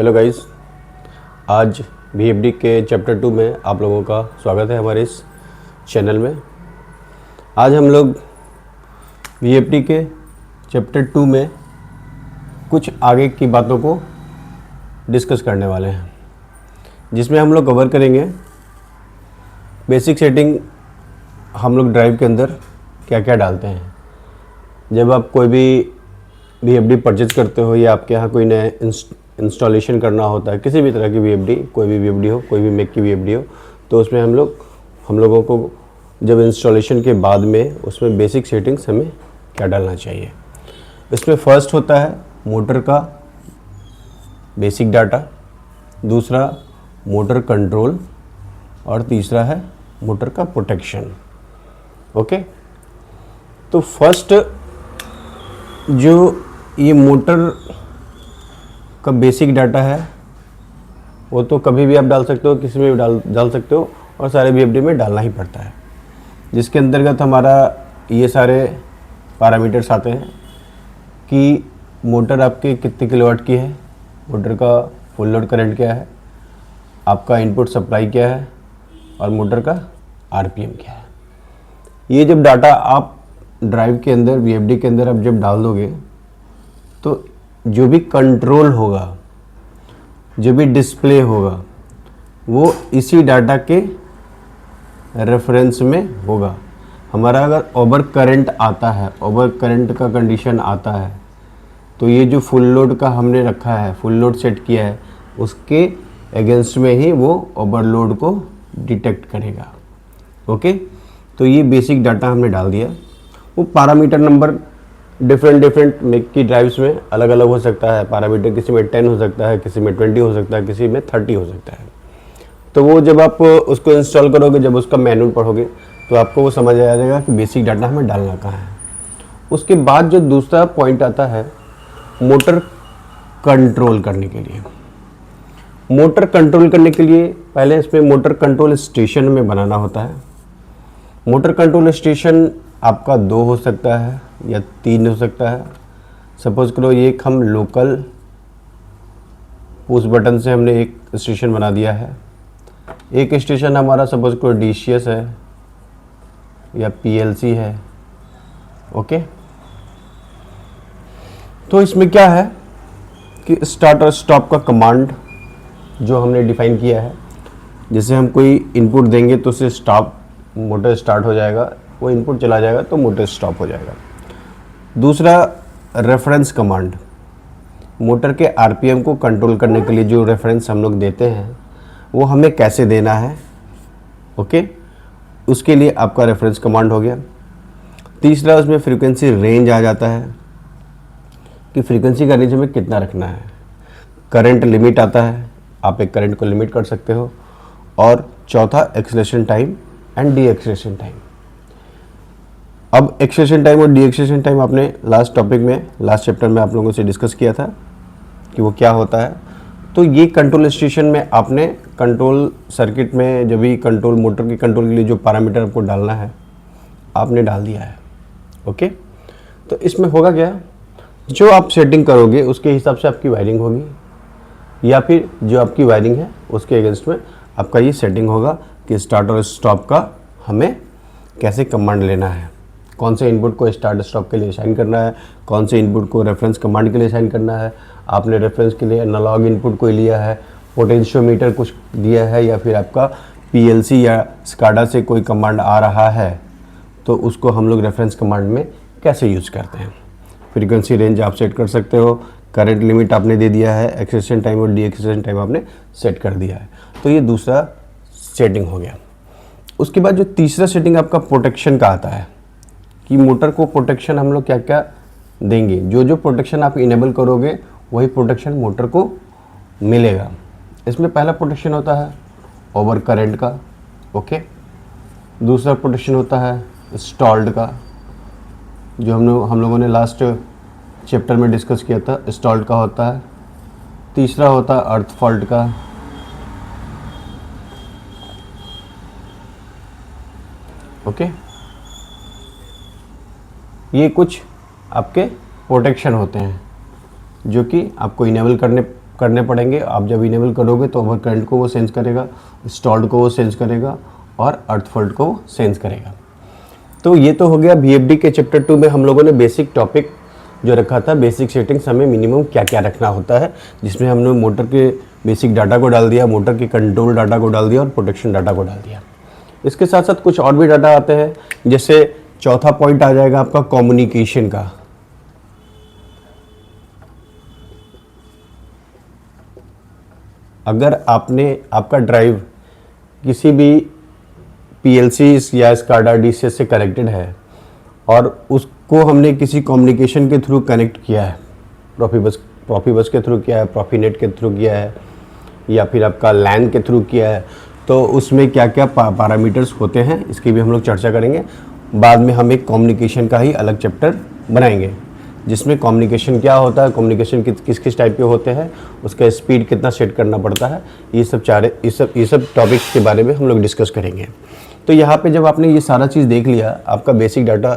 Hello guys, आज VFD के chapter 2 में आप लोगों का स्वागत है हमारे इस चैनल में। आज हम लोग वीएफडी के चैप्टर 2 में कुछ आगे की बातों को डिस्कस करने वाले हैं, जिसमें हम लोग कवर करेंगे बेसिक सेटिंग। हम लोग ड्राइव के अंदर क्या क्या डालते हैं। जब आप कोई भी वीएफडी परचेज करते हो या आपके यहाँ कोई नया इंस्टॉलेशन करना होता है, किसी भी तरह की वीएफडी, कोई भी वीएफडी हो, कोई भी मेक की वीएफडी हो, तो उसमें हम लोगों को जब इंस्टॉलेशन के बाद में उसमें बेसिक सेटिंग्स हमें क्या डालना चाहिए। इसमें फर्स्ट होता है मोटर का बेसिक डाटा, दूसरा मोटर कंट्रोल और तीसरा है मोटर का प्रोटेक्शन। ओके, तो फर्स्ट जो ये मोटर का बेसिक डाटा है वो तो कभी भी आप डाल सकते हो, किसी में भी डाल सकते हो, और सारे वीएफडी में डालना ही पड़ता है, जिसके अंतर्गत हमारा ये सारे पैरामीटर्स आते हैं कि मोटर आपके कितने किलोवाट की है, मोटर का फुल लोड करंट क्या है, आपका इनपुट सप्लाई क्या है और मोटर का आरपीएम क्या है। ये जब डाटा आप ड्राइव के अंदर, वीएफडी के अंदर आप जब डाल दोगे तो जो भी कंट्रोल होगा, जो भी डिस्प्ले होगा, वो इसी डाटा के रेफरेंस में होगा। हमारा अगर ओवर करंट आता है, ओवर करंट का कंडीशन आता है, तो ये जो फुल लोड का हमने रखा है, फुल लोड सेट किया है, उसके अगेंस्ट में ही वो ओवरलोड को डिटेक्ट करेगा। ओके, तो ये बेसिक डाटा हमने डाल दिया। वो पैरामीटर नंबर डिफरेंट मेक की ड्राइव्स में अलग अलग हो सकता है। पैरामीटर किसी में 10 हो सकता है, किसी में 20 हो सकता है, किसी में 30 हो सकता है। तो वो जब आप उसको इंस्टॉल करोगे, जब उसका मैनुअल पढ़ोगे, तो आपको वो समझ आ जाएगा कि बेसिक डाटा हमें डालना कहाँ है। उसके बाद जो दूसरा पॉइंट आता है मोटर कंट्रोल करने के लिए। मोटर कंट्रोल करने के लिए पहले इसमें मोटर कंट्रोल स्टेशन में बनाना होता है। मोटर कंट्रोल स्टेशन आपका 2 हो सकता है या 3 हो सकता है। सपोज करो ये एक हम लोकल पुश बटन से हमने एक स्टेशन बना दिया है। एक स्टेशन हमारा सपोज करो डीसीएस है या पीएलसी है। ओके, तो इसमें क्या है कि स्टार्ट और स्टॉप का कमांड जो हमने डिफाइन किया है, जैसे हम कोई इनपुट देंगे तो उससे स्टॉप, मोटर स्टार्ट हो जाएगा, वो इनपुट चला जाएगा तो मोटर स्टॉप हो जाएगा। दूसरा रेफरेंस कमांड, मोटर के आरपीएम को कंट्रोल करने के लिए जो रेफरेंस हम लोग देते हैं वो हमें कैसे देना है। ओके, उसके लिए आपका रेफरेंस कमांड हो गया। तीसरा उसमें फ्रीक्वेंसी रेंज आ जाता है कि फ्रीक्वेंसी का रेंज हमें कितना रखना है। करंट लिमिट आता है, आप एक करंट को लिमिट कर सकते हो। और चौथा acceleration time and D acceleration time. अब एक्सेलरेशन टाइम और डी एक्सेलरेशन टाइम आपने लास्ट टॉपिक में, लास्ट चैप्टर में आप लोगों से डिस्कस किया था कि वो क्या होता है। तो ये कंट्रोल स्टेशन में आपने कंट्रोल सर्किट में जब भी कंट्रोल, मोटर की कंट्रोल के लिए जो पैरामीटर आपको डालना है आपने डाल दिया है। ओके, तो इसमें होगा क्या, जो आप सेटिंग करोगे उसके हिसाब से आपकी वायरिंग होगी, या फिर जो आपकी वायरिंग है उसके अगेंस्ट में आपका ये सेटिंग होगा कि स्टार्ट और स्टॉप का हमें कैसे कमांड लेना है, कौन से इनपुट को स्टार्ट स्टॉप के लिए असाइन करना है, कौन से इनपुट को रेफरेंस कमांड के लिए असाइन करना है। आपने रेफरेंस के लिए एनालॉग इनपुट कोई लिया है, पोटेंशियोमीटर कुछ दिया है, या फिर आपका पीएलसी या स्काडा से कोई कमांड आ रहा है, तो उसको हम लोग रेफरेंस कमांड में कैसे यूज़ करते हैं। फ्रीक्वेंसी रेंज आप सेट कर सकते हो, करंट लिमिट आपने दे दिया है, एक्सेलरेशन टाइम और डी एक्सेलरेशन टाइम आपने सेट कर दिया है। तो ये दूसरा सेटिंग हो गया। उसके बाद जो तीसरा सेटिंग आपका प्रोटेक्शन का आता है कि मोटर को प्रोटेक्शन हम लोग क्या क्या देंगे। जो जो प्रोटेक्शन आप इनेबल करोगे वही प्रोटेक्शन मोटर को मिलेगा। इसमें पहला प्रोटेक्शन होता है ओवर करंट का। ओके, दूसरा प्रोटेक्शन होता है स्टॉल्ड का, जो हम लोगों ने लास्ट चैप्टर में डिस्कस किया था, स्टॉल्ड का होता है। तीसरा होता है अर्थ फॉल्ट का। ओके, ये कुछ आपके प्रोटेक्शन होते हैं जो कि आपको इनेबल करने पड़ेंगे। आप जब इनेबल करोगे तो ओवर करंट को वो सेंस करेगा, स्टॉल्ड को वो सेंस करेगा और अर्थ फॉल्ट को सेंस करेगा। तो ये तो हो गया VFD के चैप्टर 2 में हम लोगों ने बेसिक टॉपिक जो रखा था, बेसिक सेटिंग्स हमें मिनिमम क्या क्या रखना होता है, जिसमें हमने मोटर के बेसिक डाटा को डाल दिया, मोटर के कंट्रोल डाटा को डाल दिया और प्रोटेक्शन डाटा को डाल दिया। इसके साथ साथ कुछ और भी डाटा आते हैं, जैसे चौथा पॉइंट आ जाएगा आपका कम्युनिकेशन का। अगर आपका ड्राइव किसी भी PLC या SCADA DCS से कनेक्टेड है और उसको हमने किसी कम्युनिकेशन के थ्रू कनेक्ट किया है, प्रॉफिबस के थ्रू किया है, प्रॉफीनेट के थ्रू किया है या फिर आपका LAN के थ्रू किया है, तो उसमें क्या क्या पैरामीटर्स होते हैं इसकी भी हम लोग चर्चा करेंगे। बाद में हम एक कम्युनिकेशन का ही अलग चैप्टर बनाएंगे, जिसमें कम्युनिकेशन क्या होता है, कम्युनिकेशन किस किस टाइप के होते हैं, उसका स्पीड कितना सेट करना पड़ता है, ये सब टॉपिक्स के बारे में हम लोग डिस्कस करेंगे। तो यहाँ पे जब आपने ये सारा चीज़ देख लिया, आपका बेसिक डाटा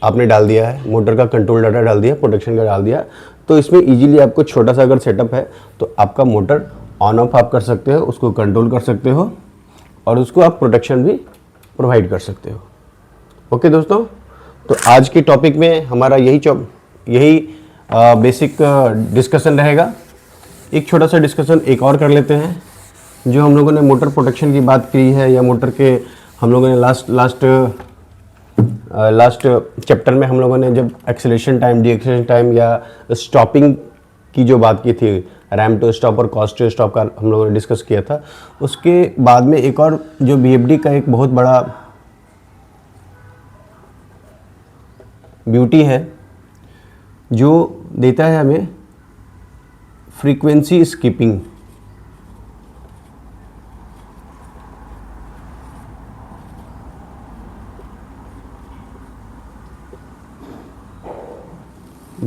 आपने डाल दिया है, मोटर का कंट्रोल डाटा डाल दिया, प्रोटेक्शन का डाल दिया, तो इसमें इजीली आपको छोटा सा अगर सेटअप है तो आपका मोटर ऑन ऑफ आप कर सकते हो, उसको कंट्रोल कर सकते हो और उसको आप प्रोटेक्शन भी प्रोवाइड कर सकते हो। ओके दोस्तों, तो आज के टॉपिक में हमारा यही बेसिक डिस्कशन रहेगा। एक छोटा सा डिस्कशन एक और कर लेते हैं, जो हम लोगों ने मोटर प्रोटेक्शन की बात की है, या मोटर के हम लोगों ने लास्ट चैप्टर में हम लोगों ने जब एक्सेलरेशन टाइम, डीएक्सेलरेशन टाइम या स्टॉपिंग की जो बात की थी, रैम टू स्टॉप और कॉस्ट टू स्टॉप का हम लोगों ने डिस्कस किया था। उसके बाद में एक और जो VFD का एक बहुत बड़ा ब्यूटी है, जो देता है हमें फ्रीक्वेंसी स्किपिंग।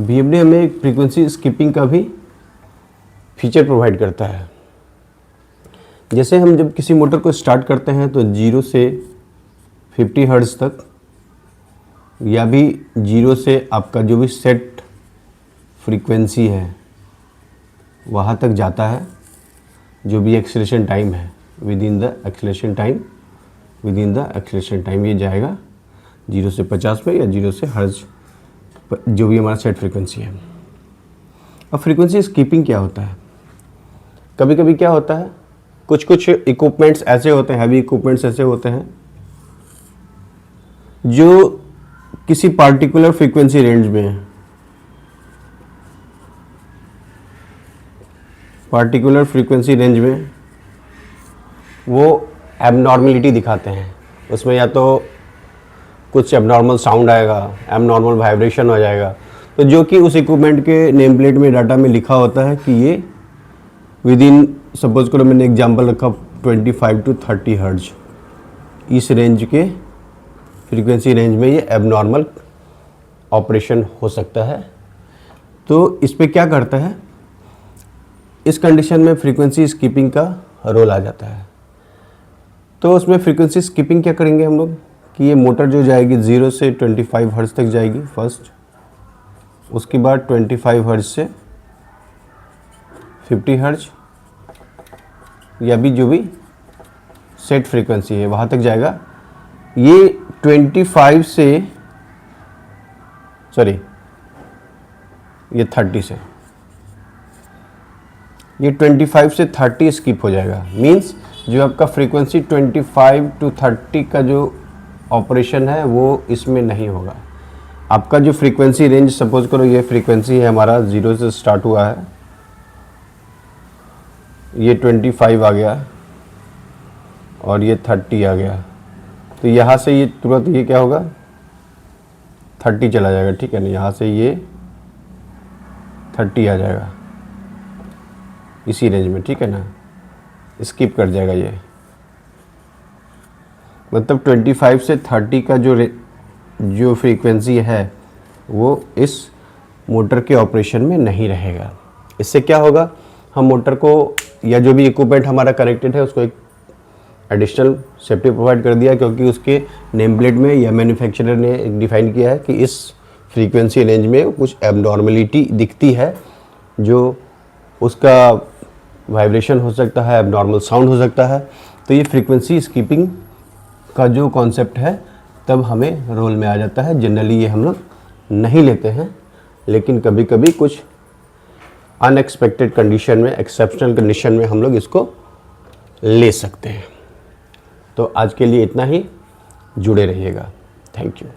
VFD हमें एक फ्रीक्वेंसी स्किपिंग का भी फीचर प्रोवाइड करता है। जैसे हम जब किसी मोटर को स्टार्ट करते हैं तो 0 से 50 हर्ट्ज तक, या भी 0 से आपका जो भी सेट फ्रीक्वेंसी है वहाँ तक जाता है, जो भी एक्सेलरेशन टाइम है with in the acceleration time ये जाएगा 0 से 50 पे या 0 से हर्ट्ज, जो भी हमारा सेट फ्रीक्वेंसी है। अब फ्रीक्वेंसी स्कीपिंग क्या होता है? कभी कभी क्या होता है, कुछ इक्विपमेंट्स ऐसे होते हैं, हैवी इक्विपमेंट्स ऐसे होते हैं जो किसी पार्टिकुलर फ्रीक्वेंसी रेंज में है, पार्टिकुलर फ्रीक्वेंसी रेंज में वो एबनॉर्मलिटी दिखाते हैं। उसमें या तो कुछ एबनॉर्मल साउंड आएगा, एबनॉर्मल वाइब्रेशन हो जाएगा, तो जो कि उस इक्विपमेंट के नेम प्लेट में डाटा में लिखा होता है कि ये विद इन, सपोज करो मैंने एग्जांपल रखा 25 to 30 हर्ट्ज, इस रेंज के फ्रीक्वेंसी रेंज में ये एबनॉर्मल ऑपरेशन हो सकता है। तो इस पे क्या करता है, इस कंडीशन में फ्रीक्वेंसी स्किपिंग का रोल आ जाता है। तो उसमें फ्रीक्वेंसी स्किपिंग क्या करेंगे हम लोग कि ये मोटर जो जाएगी 0 से 25 हर्ट्ज तक जाएगी फर्स्ट, उसके बाद 25 हर्ट्ज से 50 हर्ट्ज या भी जो भी सेट फ्रीक्वेंसी है वहाँ तक जाएगा। ये 25 से सॉरी ये 30 से, ये 25 से 30 स्किप हो जाएगा। मींस जो आपका फ्रीक्वेंसी 25 to 30 का जो ऑपरेशन है वो इसमें नहीं होगा। आपका जो फ्रीक्वेंसी रेंज, सपोज करो ये फ्रीक्वेंसी है हमारा 0 से स्टार्ट हुआ है, ये 25 आ गया और ये 30 आ गया, तो यहाँ से ये तुरंत ये क्या होगा 30 चला जाएगा, ठीक है ना। यहाँ से ये 30 आ जाएगा इसी रेंज में, ठीक है ना, स्किप कर जाएगा ये। मतलब 25 से 30 का जो फ्रीक्वेंसी है वो इस मोटर के ऑपरेशन में नहीं रहेगा। इससे क्या होगा, हम मोटर को या जो भी इक्विपमेंट हमारा कनेक्टेड है उसको एक एडिशनल सेफ्टी प्रोवाइड कर दिया, क्योंकि उसके नेम प्लेट में या मैन्युफैक्चरर ने डिफाइन किया है कि इस फ्रीक्वेंसी रेंज में कुछ एबनॉर्मलिटी दिखती है जो उसका वाइब्रेशन हो सकता है, एबनॉर्मल साउंड हो सकता है। तो ये फ्रीक्वेंसी स्कीपिंग का जो कॉन्सेप्ट है तब हमें रोल में आ जाता है। जनरली ये हम लोग नहीं लेते हैं, लेकिन कभी कभी कुछ अनएक्सपेक्टेड कंडीशन में, एक्सेप्शनल कंडीशन में हम लोग इसको ले सकते हैं। तो आज के लिए इतना ही, जुड़े रहिएगा। Thank you.